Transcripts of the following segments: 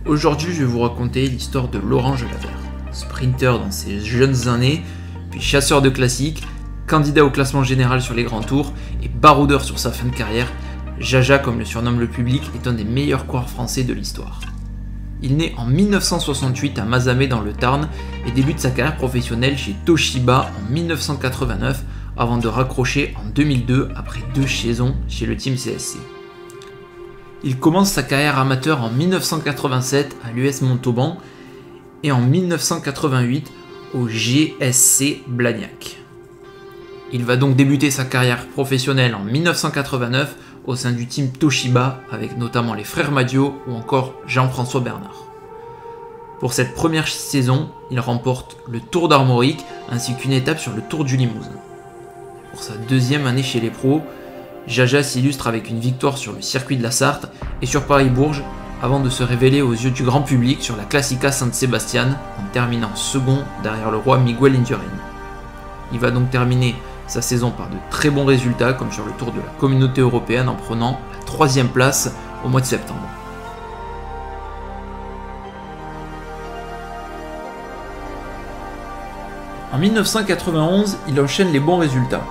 Aujourd'hui, je vais vous raconter l'histoire de Laurent Jalabert, sprinter dans ses jeunes années, puis chasseur de classiques, candidat au classement général sur les grands tours et baroudeur sur sa fin de carrière. Jaja, comme le surnomme le public, est un des meilleurs coureurs français de l'histoire. Il naît en 1968 à Mazamet dans le Tarn et débute sa carrière professionnelle chez Toshiba en 1989 avant de raccrocher en 2002 après 2 saisons chez le Team CSC. Il commence sa carrière amateur en 1987 à l'US Montauban et en 1988 au GSC Blagnac. Il va donc débuter sa carrière professionnelle en 1989 au sein du team Toshiba avec notamment les frères Madio ou encore Jean-François Bernard. Pour cette première saison, il remporte le Tour d'Armorique ainsi qu'une étape sur le Tour du Limousin. Pour sa deuxième année chez les pros, Jaja s'illustre avec une victoire sur le circuit de la Sarthe et sur Paris-Bourges avant de se révéler aux yeux du grand public sur la Classica San Sebastián en terminant second derrière le roi Miguel Indurain. Il va donc terminer sa saison par de très bons résultats comme sur le Tour de la Communauté Européenne en prenant la 3e place au mois de septembre. En 1991, il enchaîne les bons résultats.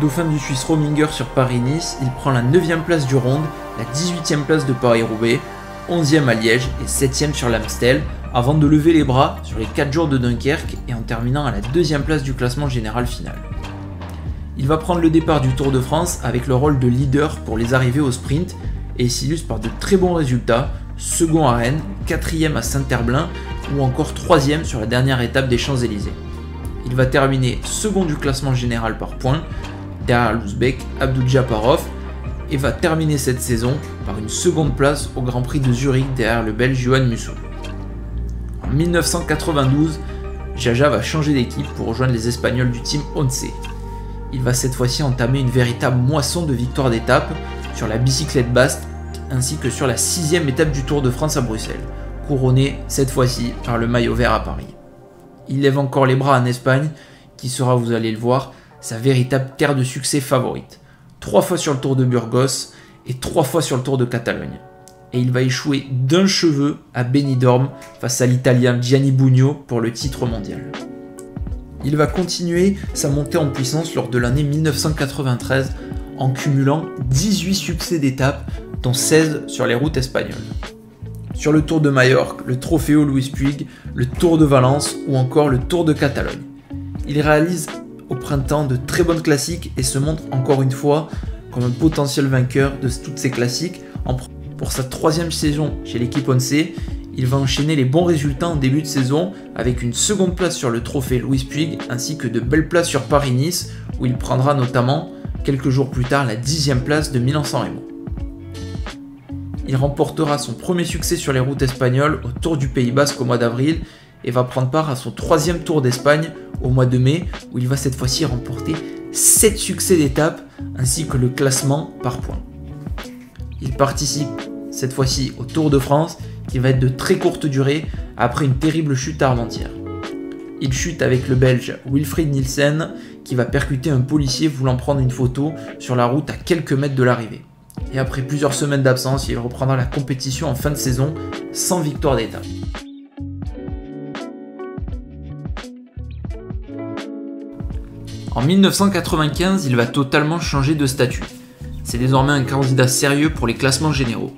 Dauphin du Suisse Rominger sur Paris-Nice, il prend la 9e place du Ronde, la 18e place de Paris-Roubaix, 11e à Liège et 7e sur l'Amstel, avant de lever les bras sur les 4 jours de Dunkerque et en terminant à la 2e place du classement général final. Il va prendre le départ du Tour de France avec le rôle de leader pour les arrivées au sprint et s'illustre par de très bons résultats, second à Rennes, 4e à Saint-Herblain ou encore 3e sur la dernière étape des Champs-Élysées. Il va terminer second du classement général par points, derrière l'Ouzbek Abdoujaparov, et va terminer cette saison par une seconde place au Grand Prix de Zurich derrière le Belge Johan Musso. En 1992, Jaja va changer d'équipe pour rejoindre les Espagnols du team Once. Il va cette fois-ci entamer une véritable moisson de victoires d'étape sur la bicyclette basque ainsi que sur la 6e étape du Tour de France à Bruxelles, couronné cette fois-ci par le maillot vert à Paris. Il lève encore les bras en Espagne, qui sera, vous allez le voir, sa véritable terre de succès favorite. 3 fois sur le Tour de Burgos et 3 fois sur le Tour de Catalogne. Et il va échouer d'un cheveu à Benidorm face à l'Italien Gianni Bugno pour le titre mondial. Il va continuer sa montée en puissance lors de l'année 1993 en cumulant 18 succès d'étape, dont 16 sur les routes espagnoles. Sur le Tour de Majorque, le Trofeo Luis Puig, le Tour de Valence ou encore le Tour de Catalogne. Il réalise au printemps de très bonnes classiques et se montre encore une fois comme un potentiel vainqueur de toutes ces classiques. Pour sa 3e saison chez l'équipe Once, il va enchaîner les bons résultats en début de saison avec une seconde place sur le trophée Luis Puig ainsi que de belles places sur Paris-Nice où il prendra notamment quelques jours plus tard la 10e place de Milan-San Remo. Il remportera son premier succès sur les routes espagnoles au Tour du Pays Basque au mois d'avril et va prendre part à son 3e Tour d'Espagne au mois de mai où il va cette fois-ci remporter 7 succès d'étape ainsi que le classement par points. Il participe cette fois-ci au Tour de France qui va être de très courte durée après une terrible chute à Armentières. Il chute avec le Belge Wilfried Nielsen qui va percuter un policier voulant prendre une photo sur la route à quelques mètres de l'arrivée. Et après plusieurs semaines d'absence, il reprendra la compétition en fin de saison sans victoire d'étape. En 1995, il va totalement changer de statut. C'est désormais un candidat sérieux pour les classements généraux.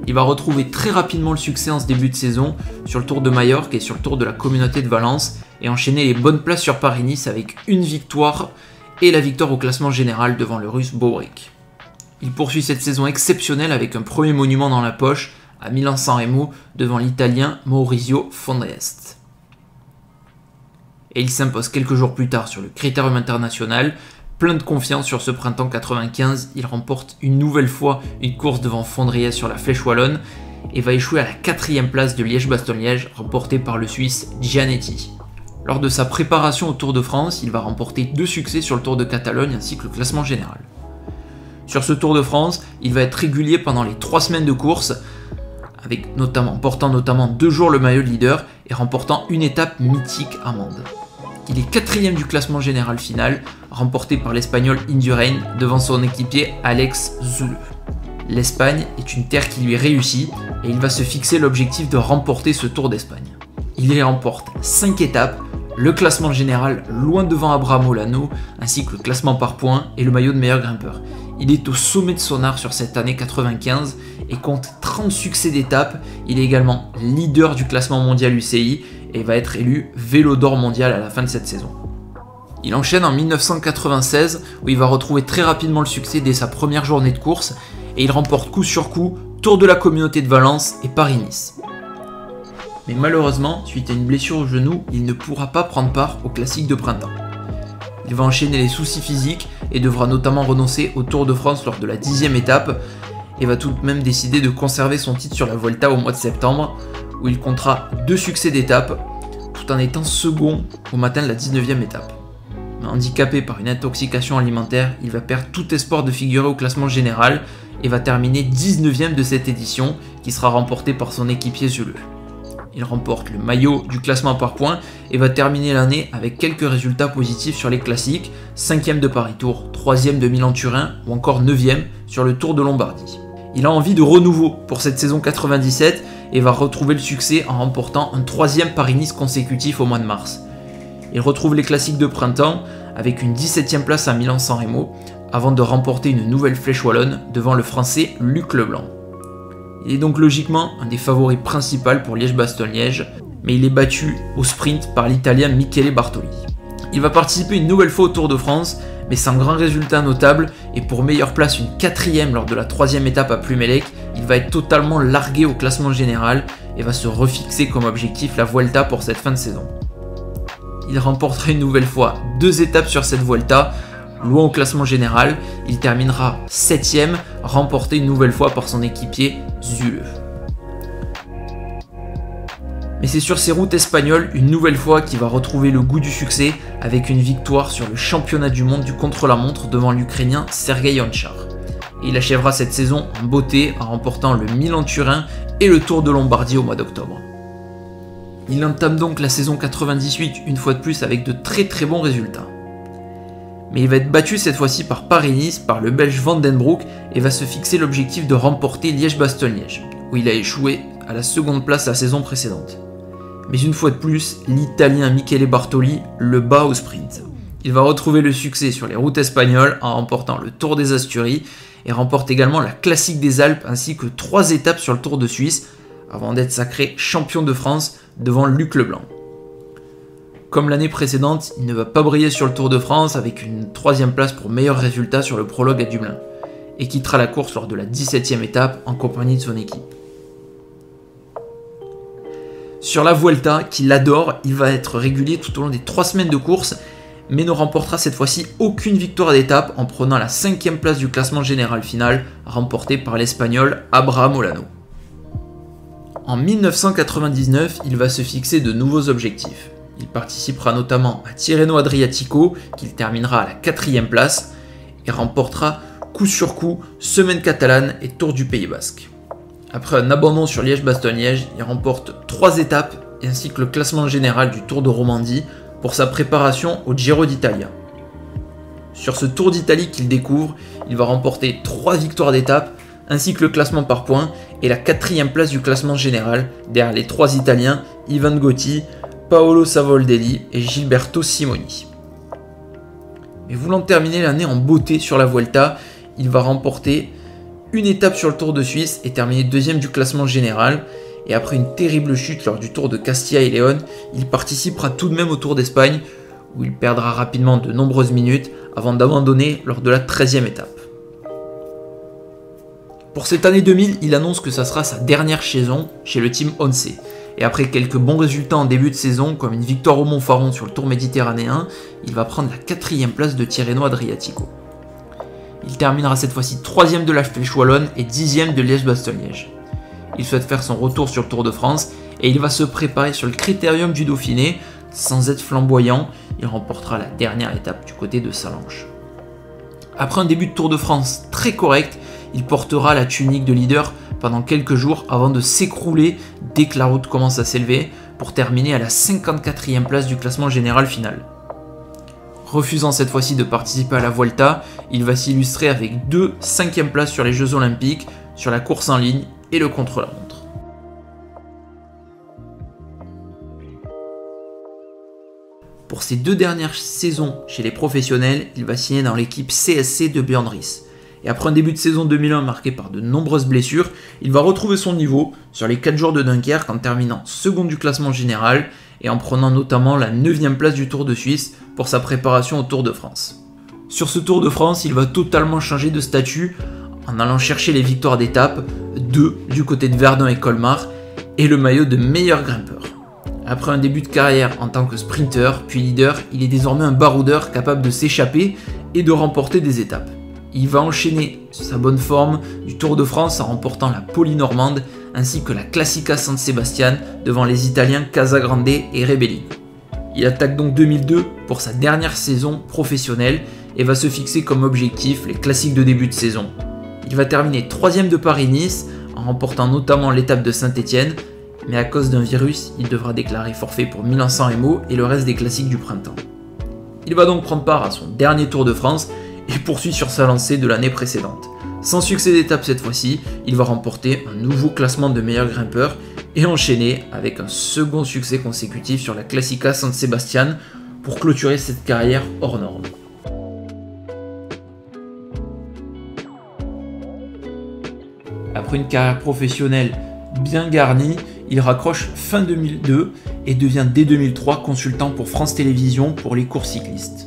Il va retrouver très rapidement le succès en ce début de saison sur le Tour de Majorque et sur le Tour de la Communauté de Valence et enchaîner les bonnes places sur Paris-Nice avec une victoire et la victoire au classement général devant le Russe Bobrick. Il poursuit cette saison exceptionnelle avec un premier monument dans la poche à Milan-San Remo devant l'Italien Maurizio Fondriest. Et il s'impose quelques jours plus tard sur le Critérium International. Plein de confiance sur ce printemps 95, il remporte une nouvelle fois une course devant Fondriest sur la Flèche Wallonne et va échouer à la 4e place de Liège-Bastogne-Liège remportée par le Suisse Gianetti. Lors de sa préparation au Tour de France, il va remporter 2 succès sur le Tour de Catalogne ainsi que le classement général. Sur ce Tour de France, il va être régulier pendant les 3 semaines de course, portant notamment 2 jours le maillot de leader et remportant une étape mythique à Mende. Il est 4e du classement général final, remporté par l'Espagnol Indurain devant son équipier Alex Zulu. l'Espagne est une terre qui lui réussit et il va se fixer l'objectif de remporter ce Tour d'Espagne. Il y remporte 5 étapes, le classement général loin devant Abraham Olano, ainsi que le classement par points et le maillot de meilleur grimpeur. Il est au sommet de son art sur cette année 95 et compte 30 succès d'étapes. Il est également leader du classement mondial UCI et va être élu vélo d'or mondial à la fin de cette saison. Il enchaîne en 1996 où il va retrouver très rapidement le succès dès sa première journée de course et il remporte coup sur coup Tour de la Communauté de Valence et Paris-Nice. Mais malheureusement, suite à une blessure au genou, il ne pourra pas prendre part au classique de printemps. Il va enchaîner les soucis physiques et devra notamment renoncer au Tour de France lors de la 10e étape et va tout de même décider de conserver son titre sur la Vuelta au mois de septembre où il comptera 2 succès d'étape tout en étant second au matin de la 19e étape. Mais handicapé par une intoxication alimentaire, il va perdre tout espoir de figurer au classement général et va terminer 19e de cette édition qui sera remportée par son équipier Zulu. Il remporte le maillot du classement par points et va terminer l'année avec quelques résultats positifs sur les classiques, 5e de Paris-Tour, 3e de Milan-Turin ou encore 9e sur le Tour de Lombardie. Il a envie de renouveau pour cette saison 97 et va retrouver le succès en remportant un 3e Paris-Nice consécutif au mois de mars. Il retrouve les classiques de printemps avec une 17e place à Milan-San Remo avant de remporter une nouvelle flèche wallonne devant le français Luc Leblanc. Il est donc logiquement un des favoris principaux pour Liège-Bastogne-Liège, mais il est battu au sprint par l'Italien Michele Bartoli. Il va participer une nouvelle fois au Tour de France, mais sans grand résultat notable, et pour meilleure place une 4e lors de la 3e étape à Plumelec, il va être totalement largué au classement général et va se refixer comme objectif la Vuelta pour cette fin de saison. Il remportera une nouvelle fois 2 étapes sur cette Vuelta. Loin au classement général, il terminera 7e, remporté une nouvelle fois par son équipier Zule. Mais c'est sur ces routes espagnoles une nouvelle fois qu'il va retrouver le goût du succès avec une victoire sur le championnat du monde du contre-la-montre devant l'Ukrainien Sergei Onchar. Et il achèvera cette saison en beauté en remportant le Milan-Turin et le Tour de Lombardie au mois d'octobre. Il entame donc la saison 98 une fois de plus avec de très bons résultats. Mais il va être battu cette fois-ci par Paris-Nice, par le Belge Van den Broek et va se fixer l'objectif de remporter Liège-Bastogne-Liège, où il a échoué à la seconde place la saison précédente. Mais une fois de plus, l'Italien Michele Bartoli le bat au sprint. Il va retrouver le succès sur les routes espagnoles en remportant le Tour des Asturies et remporte également la Classique des Alpes ainsi que 3 étapes sur le Tour de Suisse avant d'être sacré champion de France devant Luc Leblanc. Comme l'année précédente, il ne va pas briller sur le Tour de France avec une 3e place pour meilleur résultat sur le prologue à Dublin et quittera la course lors de la 17e étape en compagnie de son équipe. Sur la Vuelta, qu'il adore, il va être régulier tout au long des 3 semaines de course mais ne remportera cette fois-ci aucune victoire d'étape en prenant la 5e place du classement général final remporté par l'Espagnol Abraham Olano. En 1999, il va se fixer de nouveaux objectifs. Il participera notamment à Tirreno Adriatico, qu'il terminera à la 4e place, et remportera coup sur coup Semaine catalane et Tour du Pays Basque. Après un abandon sur Liège-Bastogne-Liège, il remporte 3 étapes ainsi que le classement général du Tour de Romandie pour sa préparation au Giro d'Italia. Sur ce Tour d'Italie qu'il découvre, il va remporter 3 victoires d'étape ainsi que le classement par points et la 4e place du classement général derrière les 3 Italiens Ivan Gotti, Paolo Savoldelli et Gilberto Simoni. Mais voulant terminer l'année en beauté sur la Vuelta, il va remporter une étape sur le Tour de Suisse et terminer 2e du classement général. Et après une terrible chute lors du Tour de Castilla et León, il participera tout de même au Tour d'Espagne où il perdra rapidement de nombreuses minutes avant d'abandonner lors de la 13e étape. Pour cette année 2000, il annonce que ça sera sa dernière saison chez le team Once. Et après quelques bons résultats en début de saison, comme une victoire au Montfaron sur le Tour méditerranéen, il va prendre la 4e place de Tirreno Adriatico. Il terminera cette fois-ci 3e de la Flèche Wallonne et 10e de Liège-Bastogne-Liège. Il souhaite faire son retour sur le Tour de France et il va se préparer sur le Critérium du Dauphiné. Sans être flamboyant, il remportera la dernière étape du côté de Sallanches. Après un début de Tour de France très correct, il portera la tunique de leader pendant quelques jours avant de s'écrouler dès que la route commence à s'élever pour terminer à la 54e place du classement général final. Refusant cette fois-ci de participer à la Vuelta, il va s'illustrer avec 2 5e places sur les Jeux Olympiques, sur la course en ligne et le contre-la-montre. Pour ses 2 dernières saisons chez les professionnels, il va signer dans l'équipe CSC de Björn Ries. Et après un début de saison 2001 marqué par de nombreuses blessures, il va retrouver son niveau sur les 4 jours de Dunkerque en terminant second du classement général et en prenant notamment la 9e place du Tour de Suisse pour sa préparation au Tour de France. Sur ce Tour de France, il va totalement changer de statut en allant chercher les victoires d'étape, 2 du côté de Verdun et Colmar, et le maillot de meilleur grimpeur. Après un début de carrière en tant que sprinter puis leader, il est désormais un baroudeur capable de s'échapper et de remporter des étapes. Il va enchaîner sa bonne forme du Tour de France en remportant la Poly-Normande ainsi que la Classica San Sebastian devant les Italiens Casagrande et Rebellin. Il attaque donc 2002 pour sa dernière saison professionnelle et va se fixer comme objectif les classiques de début de saison. Il va terminer 3e de Paris-Nice en remportant notamment l'étape de Saint-Étienne, mais à cause d'un virus, il devra déclarer forfait pour Milan-San Remo et le reste des classiques du printemps. Il va donc prendre part à son dernier Tour de France et poursuit sur sa lancée de l'année précédente. Sans succès d'étape cette fois-ci, il va remporter un nouveau classement de meilleur grimpeur et enchaîner avec un second succès consécutif sur la Classica San Sebastian pour clôturer cette carrière hors norme. Après une carrière professionnelle bien garnie, il raccroche fin 2002 et devient dès 2003 consultant pour France Télévisions pour les courses cyclistes.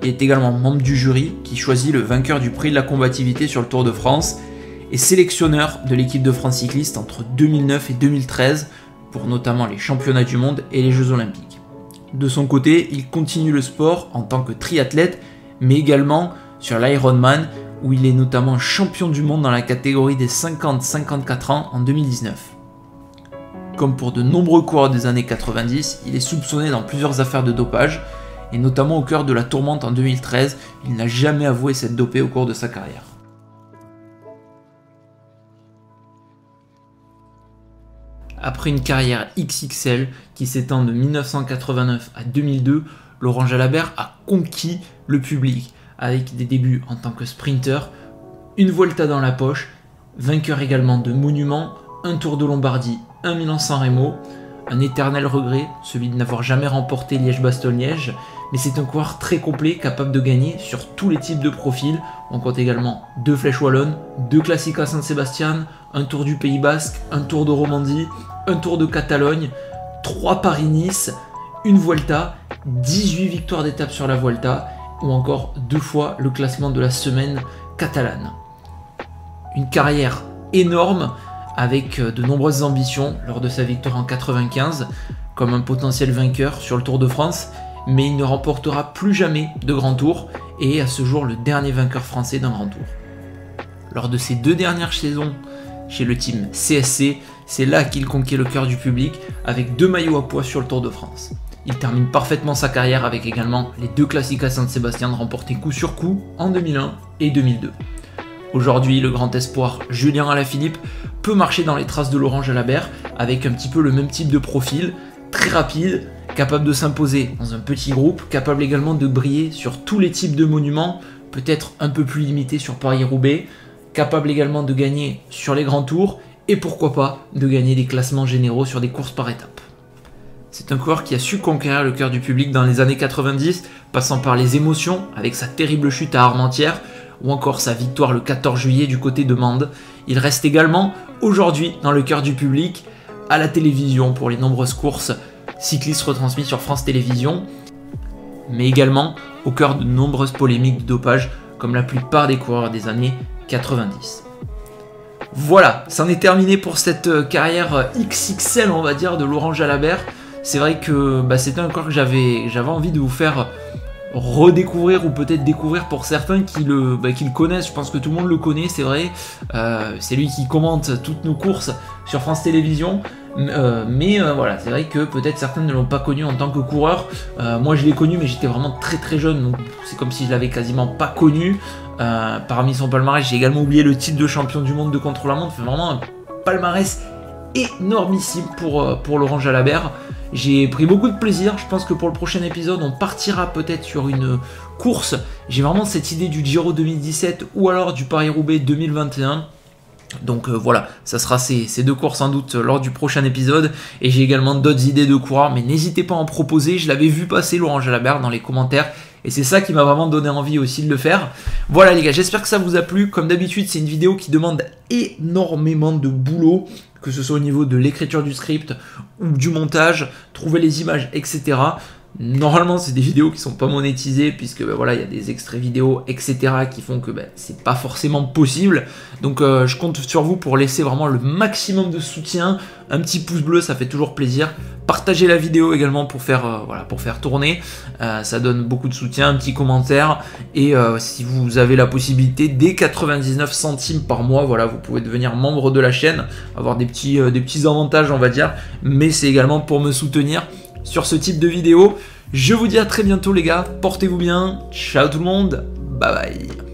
Il est également membre du jury qui choisit le vainqueur du prix de la combativité sur le Tour de France et sélectionneur de l'équipe de France cycliste entre 2009 et 2013 pour notamment les championnats du monde et les Jeux Olympiques. De son côté, il continue le sport en tant que triathlète, mais également sur l'Ironman où il est notamment champion du monde dans la catégorie des 50-54 ans en 2019. Comme pour de nombreux coureurs des années 90, il est soupçonné dans plusieurs affaires de dopage, et notamment au cœur de la tourmente en 2013, il n'a jamais avoué s'être dopé au cours de sa carrière. Après une carrière XXL qui s'étend de 1989 à 2002, Laurent Jalabert a conquis le public avec des débuts en tant que sprinter, une Vuelta dans la poche, vainqueur également de monuments, un Tour de Lombardie, un Milan-San Remo, un éternel regret, celui de n'avoir jamais remporté Liège-Bastogne-Liège, mais c'est un coureur très complet, capable de gagner sur tous les types de profils. On compte également 2 Flèches Wallonnes, 2 Classica San Sebastian, un Tour du Pays Basque, un Tour de Romandie, un Tour de Catalogne, 3 Paris-Nice, une Vuelta, 18 victoires d'étape sur la Vuelta, ou encore 2 fois le classement de la semaine catalane. Une carrière énorme, avec de nombreuses ambitions lors de sa victoire en 95, comme un potentiel vainqueur sur le Tour de France, mais il ne remportera plus jamais de Grand Tour, et est à ce jour le dernier vainqueur français d'un Grand Tour. Lors de ses 2 dernières saisons chez le team CSC, c'est là qu'il conquiert le cœur du public avec 2 maillots à pois sur le Tour de France. Il termine parfaitement sa carrière avec également les 2 Classica San Sebastian remportés coup sur coup en 2001 et 2002. Aujourd'hui, le grand espoir Julien Alaphilippe peut marcher dans les traces de Laurent Jalabert avec un petit peu le même type de profil, très rapide, capable de s'imposer dans un petit groupe, capable également de briller sur tous les types de monuments, peut-être un peu plus limité sur Paris-Roubaix, capable également de gagner sur les grands tours et pourquoi pas de gagner des classements généraux sur des courses par étapes. C'est un coureur qui a su conquérir le cœur du public dans les années 90, passant par les émotions avec sa terrible chute à Armentières ou encore sa victoire le 14 juillet du côté de Mende. Il reste également aujourd'hui dans le cœur du public, à la télévision pour les nombreuses courses cyclistes retransmises sur France Télévisions, mais également au cœur de nombreuses polémiques de dopage comme la plupart des coureurs des années 90. Voilà, c'en est terminé pour cette carrière XXL on va dire de Laurent Jalabert. C'est vrai que c'était un coureur que j'avais envie de vous faire redécouvrir ou peut-être découvrir pour certains qui le connaissent. Je pense que tout le monde le connaît, c'est vrai. C'est lui qui commente toutes nos courses sur France Télévisions. Mais voilà, c'est vrai que peut-être certains ne l'ont pas connu en tant que coureur. Moi je l'ai connu mais j'étais vraiment très très jeune, donc c'est comme si je l'avais quasiment pas connu. Parmi son palmarès, j'ai également oublié le titre de champion du monde de contre-la-montre. Vraiment un palmarès énormissime pour Laurent Jalabert. J'ai pris beaucoup de plaisir. Je pense que pour le prochain épisode, on partira peut-être sur une course. J'ai vraiment cette idée du Giro 2017 ou alors du Paris-Roubaix 2021. Donc voilà, ça sera ces deux courses sans doute lors du prochain épisode. Et j'ai également d'autres idées de coureurs, mais n'hésitez pas à en proposer. Je l'avais vu passer, Laurent Jalabert, dans les commentaires. Et c'est ça qui m'a vraiment donné envie aussi de le faire. Voilà les gars, j'espère que ça vous a plu. Comme d'habitude, c'est une vidéo qui demande énormément de boulot, que ce soit au niveau de l'écriture du script ou du montage, trouver les images, etc. Normalement, c'est des vidéos qui sont pas monétisées puisque voilà, il y a des extraits vidéo, etc. qui font que c'est pas forcément possible. Donc je compte sur vous pour laisser vraiment le maximum de soutien. Un petit pouce bleu, ça fait toujours plaisir. Partagez la vidéo également pour faire, pour faire tourner. Ça donne beaucoup de soutien, un petit commentaire. Et si vous avez la possibilité, dès 99 centimes par mois, voilà, vous pouvez devenir membre de la chaîne, avoir des petits avantages, on va dire. Mais c'est également pour me soutenir sur ce type de vidéo. Je vous dis à très bientôt les gars, portez-vous bien, ciao tout le monde, bye bye.